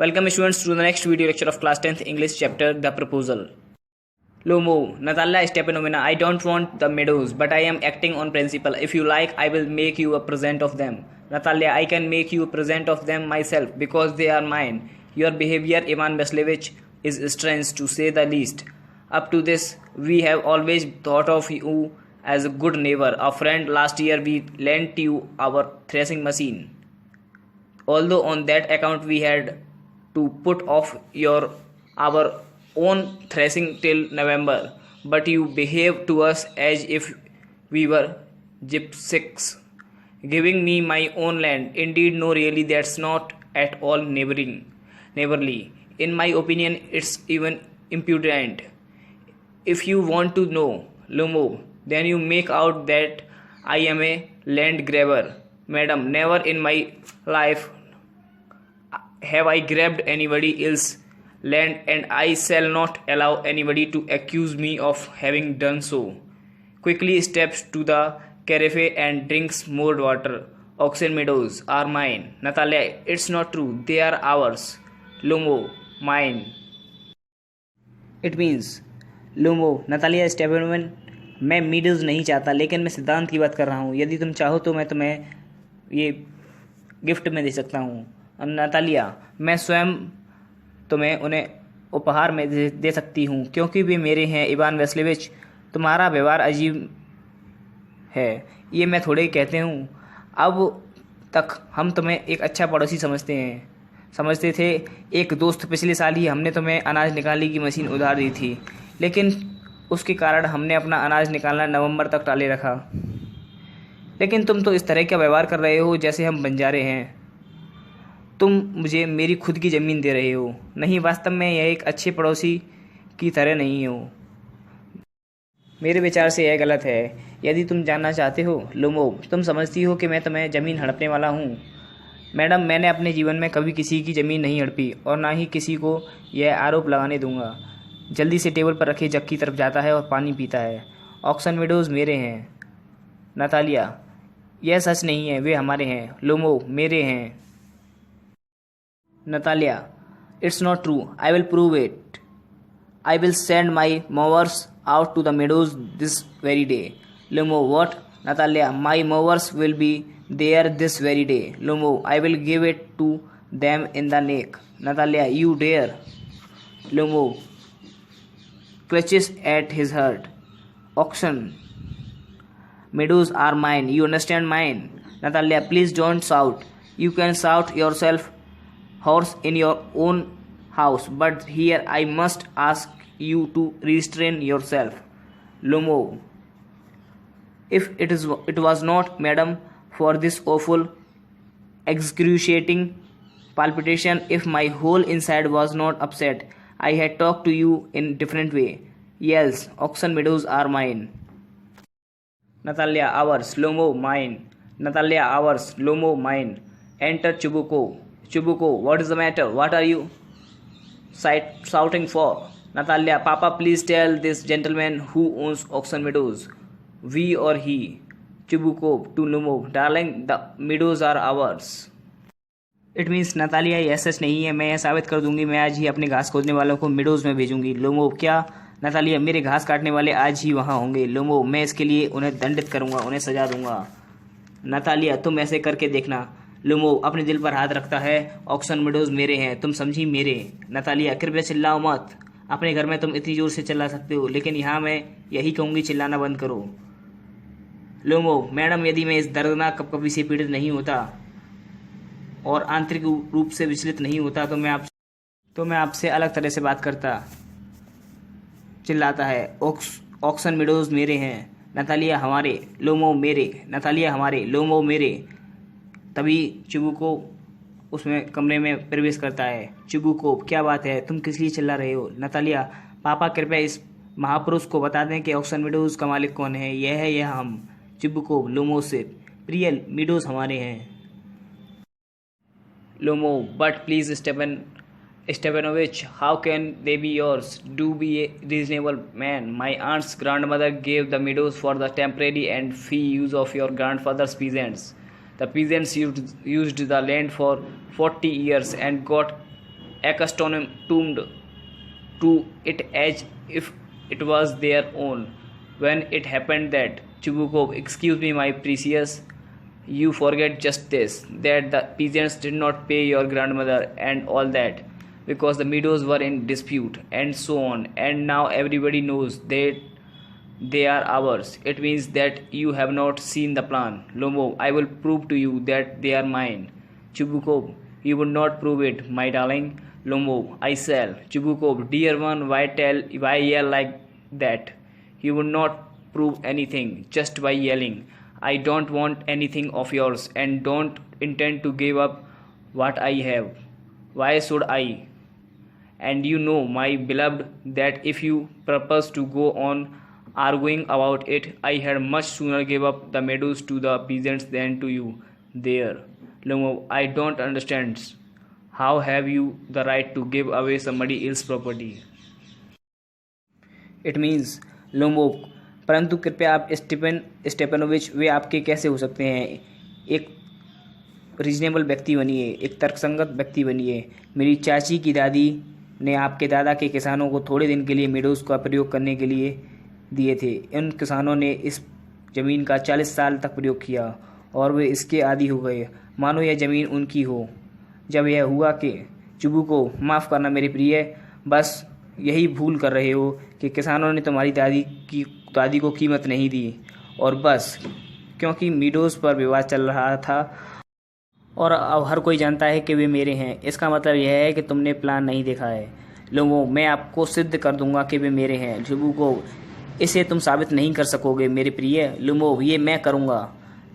Welcome students to the next video lecture of class 10th English chapter The Proposal. Lomo, Natalia Stepanovna, I don't want the meadows, but I am acting on principle. If you like, I will make you a present of them. Natalia, I can make you a present of them myself because they are mine. Your behavior, Ivan Vasilevich, is strange to say the least. Up to this, we have always thought of you as a good neighbor, a friend. Last year, we lent you our threshing machine. Although on that account we had to put off our own threshing till November, but you behaved to us as if we were gypsies, giving me my own land. Indeed, no, really, that's not at all neighborly. In my opinion, it's even impudent. If you want to know, Lomo, then you make out that I am a land grabber. Madam, never in my life have I grabbed anybody else's land, and I shall not allow anybody to accuse me of having done so. Quickly steps to the carafe and drinks more water. Oxen meadows are mine. Natalia, it's not true. They are ours. Lomo, mine. It means, Lomo, Natalia Stepanovna, मैं मीडल्स नहीं चाहता, लेकिन मैं सिद्धांत की बात कर रहा हूँ. यदि तुम चाहो तो मैं तुम्हें ये गिफ्ट में दे सकता हूँ. नतालिया, मैं स्वयं तुम्हें उन्हें उपहार में दे सकती हूँ क्योंकि वे मेरे हैं. इवान वेस्लेविच, तुम्हारा व्यवहार अजीब है, ये मैं थोड़े ही कहते हूँ. अब तक हम तुम्हें एक अच्छा पड़ोसी समझते थे. एक दोस्त, पिछले साल ही हमने तुम्हें अनाज निकालने की मशीन उधार दी थी, लेकिन उसके कारण हमने अपना अनाज निकालना नवंबर तक टाले रखा. लेकिन तुम तो इस तरह का व्यवहार कर रहे हो जैसे हम बंजारे हैं. तुम मुझे मेरी खुद की ज़मीन दे रहे हो. नहीं, वास्तव में यह एक अच्छे पड़ोसी की तरह नहीं हो. मेरे विचार से यह गलत है. यदि तुम जानना चाहते हो, लोमो, तुम समझती हो कि मैं तुम्हें ज़मीन हड़पने वाला हूँ. मैडम, मैंने अपने जीवन में कभी किसी की ज़मीन नहीं हड़पी और ना ही किसी को यह आरोप लगाने दूंगा. जल्दी से टेबल पर रखे जग की तरफ जाता है और पानी पीता है. ऑक्सन मेडोज़ मेरे हैं. नतालिया, यह सच नहीं है, वे हमारे हैं. लोमो, मेरे हैं. Natalia, it's not true. I will prove it. I will send my mowers out to the meadows this very day. Lomo, what? Natalia, my mowers will be there this very day. Lomo, I will give it to them in the neck. Natalia, you dare. Lomo clutches at his heart. Auction meadows are mine. You understand, mine. Natalia, please don't shout. You can shout yourself horse in your own house, but here I must ask you to restrain yourself. Lomo, if it was not, madam, for this awful excruciating palpitation, if my whole inside was not upset, I had talked to you in different way. Yes, Oxen meadows are mine. Natalia, ours. Lomo, mine. Natalia, ours. Lomo, mine. Enter Chubuko. Chubuko, what is the matter? What are you shouting for? Natalia, Papa, please tell this gentleman who owns Oxen Meadows. We or he? Chubuko to Lomo, darling, the meadows are ours. It means, Natalia, यह सच नहीं है. मैं यह साबित कर दूंगी. मैं आज ही अपने घास खोदने वालों को मिडोज में भेजूंगी. लोमो, क्या? नतालिया, मेरे घास काटने वाले आज ही वहाँ होंगे. लोमो, मैं इसके लिए उन्हें दंडित करूंगा, उन्हें सजा दूंगा. नतालिया, तुम ऐसे करके देखना. लोमो अपने दिल पर हाथ रखता है. ऑक्सन मेडोज मेरे हैं, तुम समझी, मेरे. नतालिया, कृपया चिल्लाओ मत. अपने घर में तुम इतनी जोर से चिल्ला सकते हो, लेकिन यहाँ मैं यही कहूँगी, चिल्लाना बंद करो. लोमो, मैडम, यदि मैं इस दर्दनाक कपकपी से पीड़ित नहीं होता और आंतरिक रूप से विचलित नहीं होता तो मैं आपसे अलग तरह से बात करता. चिल्लाता है. ऑक्सन मेडोज मेरे हैं. नतालिया, हमारे. लोमो, मेरे. नतालिया, हमारे. लोमो, मेरे. तभी चुबुको उसमें कमरे में प्रवेश करता है. चुबुको, क्या बात है, तुम किस लिए चिल्ला रहे हो? नतालिया, पापा, कृपया इस महापुरुष को बता दें कि ऑक्सन मीडोज का मालिक कौन है. यह है यह हम. चुबुको, लोमो से, प्रिय, मीडोज हमारे हैं. लोमो, but please Stepanovich, how can they be yours? Do be a reasonable man. My aunt's grandmother gave the meadows for the temporary and free use of your grandfather's peasants. The peasants used the land for 40 years and got accustomed to it as if it was their own. When it happened that, Chubukov, excuse me, my precious, you forget just this, that the peasants did not pay your grandmother and all that, because the meadows were in dispute, and so on, and now everybody knows that they are ours. It means that you have not seen the plan. Lomov, I will prove to you that they are mine. Chubukov, you would not prove it, my darling. Lomov, I shall. Chubukov, dear one, why yell like that? You would not prove anything just by yelling. I don't want anything of yours and don't intend to give up what I have. Why should I? And you know, my beloved, that if you purpose to go on arguing about it, I had much sooner give up the meadows to the peasants than to you. There, Lomov, I don't understand. How have you the right to give away somebody else's property? It means, Lomov, परंतु कृपया आप Stepanovich वे आपके कैसे हो सकते हैं? एक reasonable व्यक्ति बनिए, एक तर्कसंगत व्यक्ति बनिए। मेरी चाची की दादी ने आपके दादा के किसानों को थोड़े दिन के लिए मेडोज़ का प्रयोग करने के लिए दिए थे। उन किसानों ने इस ज़मीन का 40 साल तक प्रयोग किया और वे इसके आदी हो गए, मानो यह ज़मीन उनकी हो। जब यह हुआ कि चुबू को माफ़ करना मेरे प्रिय, बस यही भूल कर रहे हो कि किसानों ने तुम्हारी दादी को कीमत नहीं दी, और बस क्योंकि मीडोज़ पर विवाद चल रहा था और अब हर कोई जानता है कि वे मेरे हैं, इसका मतलब यह है कि तुमने प्लान नहीं देखा है। लोगों, मैं आपको सिद्ध कर दूंगा कि वे मेरे हैं। चुबू को इसे तुम साबित नहीं कर सकोगे मेरे प्रिय। लुमो, ये मैं करूंगा।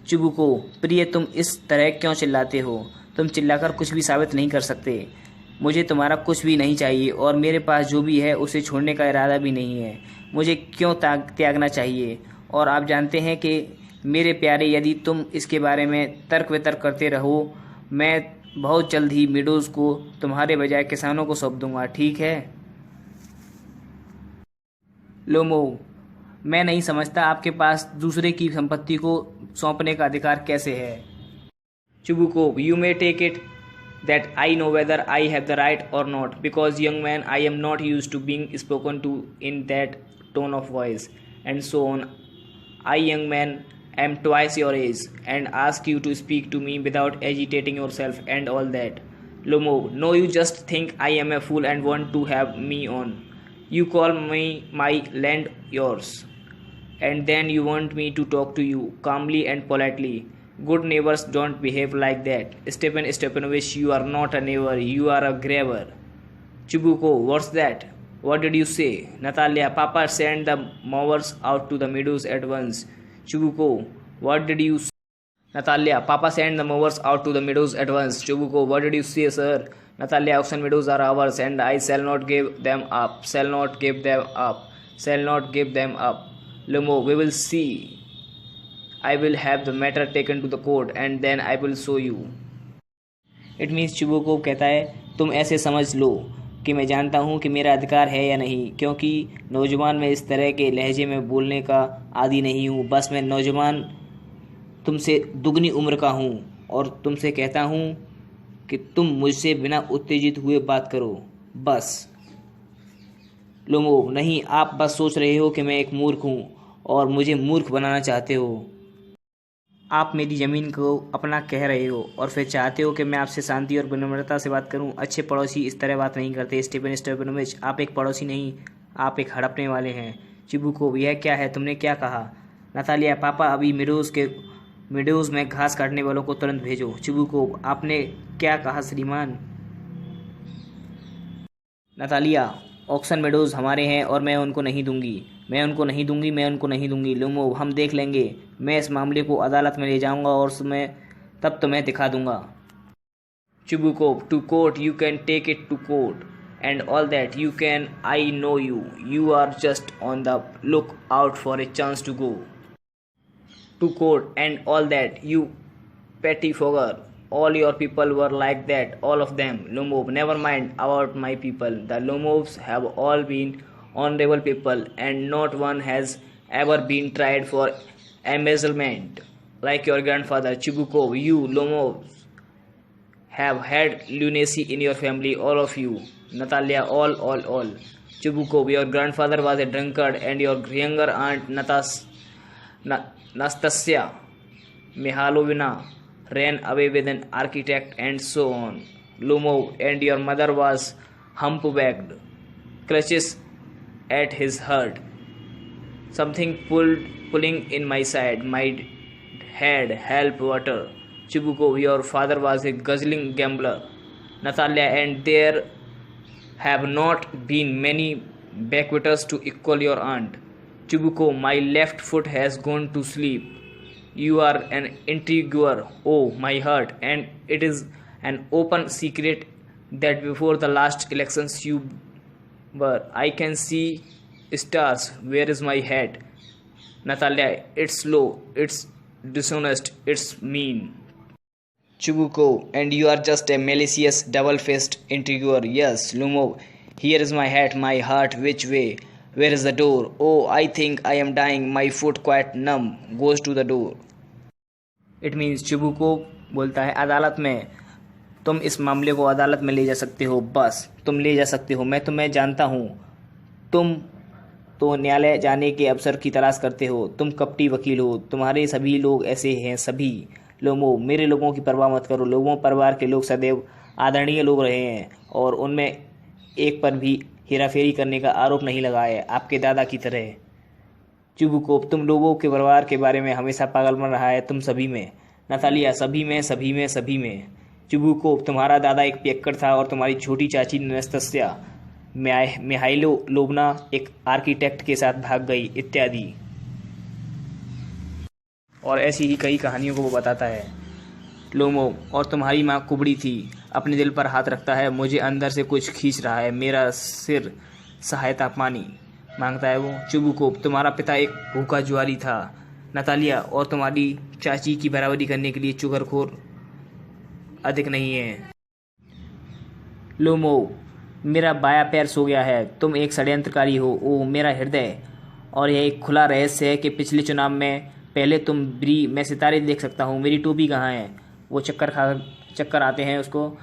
चुबू को, प्रिय तुम इस तरह क्यों चिल्लाते हो? तुम चिल्लाकर कुछ भी साबित नहीं कर सकते। मुझे तुम्हारा कुछ भी नहीं चाहिए और मेरे पास जो भी है उसे छोड़ने का इरादा भी नहीं है। मुझे क्यों त्यागना चाहिए? और आप जानते हैं कि मेरे प्यारे, यदि तुम इसके बारे में तर्क वितर्क करते रहो, मैं बहुत जल्द ही मीडोज़ को तुम्हारे बजाय किसानों को सौंप दूंगा, ठीक है? लोमो, मैं नहीं समझता आपके पास दूसरे की संपत्ति को सौंपने का अधिकार कैसे है। Chubukov, you may take it that I know whether I have the right or not, because young man, I am not used to being spoken to in that tone of voice, and so on. I, young man, am twice your age and ask you to speak to me without agitating yourself and all that. Lomo, no, you just think I am a fool and want to have me on. You call me my land yours, and then you want me to talk to you calmly and politely. Good neighbors don't behave like that. Stepan Stepanovich, you are not a neighbor, you are a grabber. Chubuko, what's that? What did you say? Natalia, Papa sent the mowers out to the meadows at once. Chubuko, what did you say? Natalia, Papa sent the mowers out to the meadows at once. Chubuko, what did you say, sir? Natalia, auction meadows are ours and I shall not give them up. Shall not give them up. Shall not give them up. Lumo, we will see. I will have the matter taken to the court and then I will show you. It means चुबुको कहता है, तुम ऐसे समझ लो कि मैं जानता हूँ कि मेरा अधिकार है या नहीं, क्योंकि नौजवान मैं इस तरह के लहजे में बोलने का आदी नहीं हूँ। बस मैं नौजवान तुमसे दुगनी उम्र का हूँ और तुमसे कहता हूँ कि तुम मुझसे बिना उत्तेजित हुए बात करो, बस। लोमो, नहीं, आप बस सोच रहे हो कि मैं एक मूर्ख हूँ और मुझे मूर्ख बनाना चाहते हो। आप मेरी ज़मीन को अपना कह रहे हो और फिर चाहते हो कि मैं आपसे शांति और विनम्रता से बात करूं। अच्छे पड़ोसी इस तरह बात नहीं करते। स्टीफन स्टेपनोविच, आप एक पड़ोसी नहीं, आप एक हड़पने वाले हैं। चिबुको, यह क्या है? तुमने क्या कहा? नतालिया, पापा अभी मेडोज़ में घास काटने वालों को तुरंत भेजो। चिबुको, आपने क्या कहा श्रीमान? नतालिया, ऑक्सन मेडोज़ हमारे हैं और मैं उनको नहीं दूंगी। मैं उनको नहीं दूंगी। लुमो, हम देख लेंगे। मैं इस मामले को अदालत में ले जाऊंगा और तब तुम्हें दिखा दूंगा। Chubukov, to court, you can take it to court and all that you can. I know you are just on the look out for a chance to go to court and all that, you petty fogger. All your people were like that, all of them. Lomov, never mind about my people. The Lomovs have all been honorable people and not one has ever been tried for embezzlement like your grandfather. Chibukov, you Lomovs have had lunacy in your family, all of you. Natalia, all. Chubukov, your grandfather was a drunkard, and your younger aunt Nastasia Mihailovna ran away with an architect, and so on. Lomov, and your mother was humpbacked, clutches at his heart. Something pulling in my side. My head, help, water. Chubukov, your father was a guzzling gambler. Natalia, and there have not been many backwaters to equal your aunt. Chubukov, my left foot has gone to sleep. You are an intriguer, oh my heart, and it is an open secret that before the last elections you were. I can see stars. Where is my head? Natalia, it's low, it's dishonest, it's mean. Chubukov, and you are just a malicious, double-faced intriguer. Yes, Lomov, here is my hat, my heart, which way? Where is the door? Oh, I think I am dying, my foot quite numb, goes to the door. It means Chubukov बोलता है अदालत में तुम इस मामले को अदालत में ले जा सकते हो, बस तुम ले जा सकते हो, मैं तुम्हें जानता हूँ, तुम तो न्यायालय जाने के अवसर की तलाश करते हो, तुम कपटी वकील हो, तुम्हारे सभी लोग ऐसे हैं, सभी। लोगों, मेरे लोगों की परवाह मत करो, लोगों परिवार के लोग सदैव आदरणीय लोग रहे हैं और उनमें एक पर भी हेराफेरी करने का आरोप नहीं लगा है, आपके दादा की तरह। चुबुकोव, तुम लोगों के परिवार के बारे में हमेशा पागलपन रहा है, तुम सभी में। नतालिया, सभी में। चुबुकोव, तुम्हारा दादा एक पियक्कड़ था और तुम्हारी छोटी चाची नस्तस्या मिहाइलोव्ना एक आर्किटेक्ट के साथ भाग गई, इत्यादि। और ऐसी ही कई कहानियों को वो बताता है। लोमोव, और तुम्हारी माँ कुबड़ी थी, अपने दिल पर हाथ रखता है, मुझे अंदर से कुछ खींच रहा है, मेरा सिर सहायता पानी मांगता है वो। चुबुकोव, तुम्हारा पिता एक भूखा जुआरी था। नतालिया, और तुम्हारी चाची की बराबरी करने के लिए चुगलखोर अधिक नहीं है। लोमोव, मेरा बायां पैर सो गया है, तुम एक षड्यंत्रकारी हो, ओह मेरा हृदय। और यह एक खुला रहस्य है कि पिछले चुनाव में पहले तुम ब्री मैं सितारे देख सकता हूँ, मेरी टोपी कहाँ है? वो चक्कर आते हैं उसको।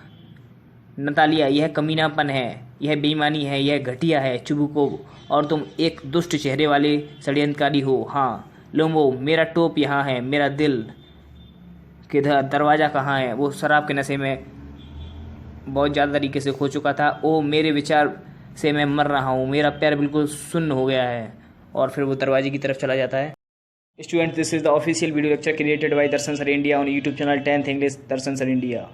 नतालिया, यह कमीनापन है, यह बेईमानी है, यह घटिया है। चुबुकोव, और तुम एक दुष्ट चेहरे वाले षड्यंत्रकारी हो। हाँ। लोमोव, मेरा टोप यहाँ है, मेरा दिल किधर, दरवाज़ा कहाँ है? वो शराब के नशे में बहुत ज़्यादा तरीके से खो चुका था। ओ मेरे विचार से मैं मर रहा हूँ, मेरा पैर बिल्कुल सुन्न हो गया है। और फिर वो दरवाजे की तरफ चला जाता है। Students, this is the official video lecture created by Darshan Sir India on YouTube channel 10th English Darshan Sir India.